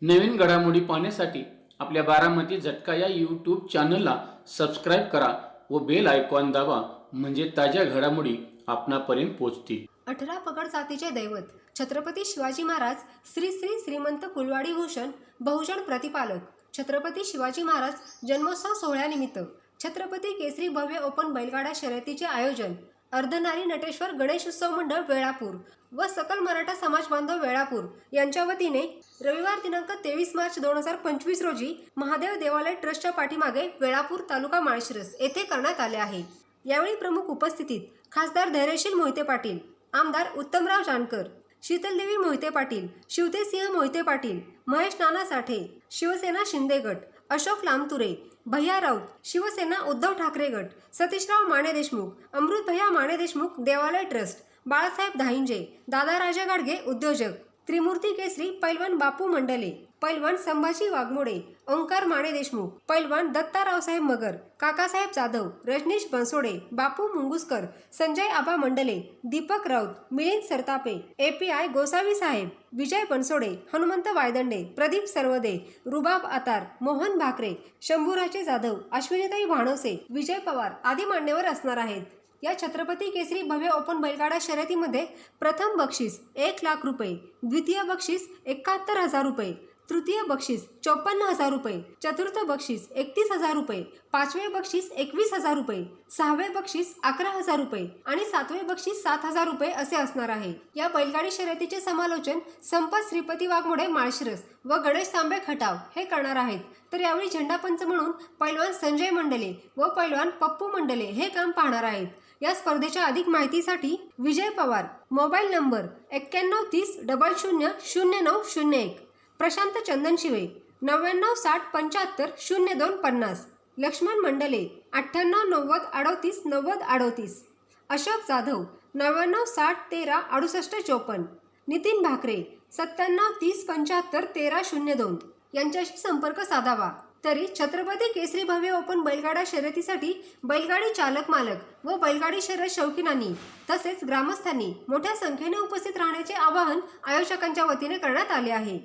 नवीन घडामोडी पाहण्यासाठी आपल्या बारामती झटका या यूट्यूब चॅनलला सबस्क्राईब करा व बेल आयकॉन दाबा, म्हणजे ताज्या घडामोडी आपणापर्यंत पोहोचतील। 18 पगड जातीचे दैवत छत्रपती शिवाजी महाराज श्री श्री श्रीमंत कुलवाडी भूषण बहुजन प्रतिपालक छत्रपती शिवाजी महाराज जन्मोत्सव सोहळ्यानिमित्त छत्रपती केसरी भव्य ओपन बैलगाडा शर्यतीचे आयोजन अर्धनारी नटेश्वर गणेश उत्सव मंडळ वेळापूर व सकल मराठा समाज बांधव वेळापूर यांच्या वतीने रविवार दिनांक 23 मार्च 2025 रोजी महादेव देवालय ट्रस्टच्या पाठीमागे वेळापूर तालुका माळशिरस येथे करण्यात आले आहे। यावेळी प्रमुख उपस्थितीत खासदार धैर्यशील मोहिते पाटील, आमदार उत्तमराव जानकर, शीतलदेवी मोहिते पाटील, शिवतेसिंह मोहिते पाटील, महेश नाना साठे, शिवसेना शिंदे गट, अशोक लामतुरे, भैया राऊत, शिवसेना उद्धव ठाकरे गट, सतीशराव माने देशमुख, अमृत भैया माने देशमुख देवालय ट्रस्ट, बाळासाहेब धाहिंजे, दादाराजा गाडगे उद्योजक, त्रिमूर्ती केसरी पैलवान बापू मंडले, पैलवान संभाजी वाघमोडे, ओंकार माने देशमुख, पैलवान दत्ता रावसाहेब मगर, काकासाहेब जाधव, रजनीश बनसोडे, बापू मुंगुसकर, संजय आबा मंडले, दीपक राऊत, मिलिंद सरतापे, API गोसावी साहेब, विजय बनसोडे, हनुमंत वायदंडे, प्रदीप सर्वदे, रुबाब आतार, मोहन भाकरे, शंभूराजे जाधव, अश्विनीताई भाणवसे, विजय पवार आदी मान्यवर असणार आहेत। या छत्रपती केसरी भव्य ओपन बैलगाडा शर्यतीमध्ये प्रथम बक्षीस 1 लाख रुपये, द्वितीय बक्षीस 71,000 रुपये, तृतीय बक्षीस 54,000 रुपये, चतुर्थ बक्षीस 31,000 रुपये, पाचवे बक्षीस 21,000 रुपये, सहावे बक्षीस 11,000 रुपये आणि सातवे बक्षीस 7,000 रुपये असे असणार आहे। या बैलगाडी शर्यतीचे समालोचन संपत श्रीपती वाघमोडे माळशिरस व गणेश तांबे खटाव हे करणार आहेत। तर यावेळी झेंडापंच म्हणून पैलवान संजय मंडले व पैलवान पप्पू मंडले हे काम पाहणार आहेत। या स्पर्धेच्या अधिक माहितीसाठी विजय पवार, मोबाईल नंबर 9130 00 0901, प्रशांत चंदनशिवे 99 60 75 02 50, लक्ष्मण मंडले 98 90 38 90 38, अशोक जाधव 99 60 13 68 54, नितीन भाकरे 97 30 75 13 02 यांच्याशी संपर्क साधावा। तरी छत्रपती केसरी भव्य ओपन बैलगाडा शर्यतीसाठी बैलगाडी चालक मालक व बैलगाडी शर्यत शौकीनांनी तसेच ग्रामस्थांनी मोठ्या संख्येने उपस्थित राहण्याचे आवाहन आयोजकांच्या वतीने करण्यात आले आहे।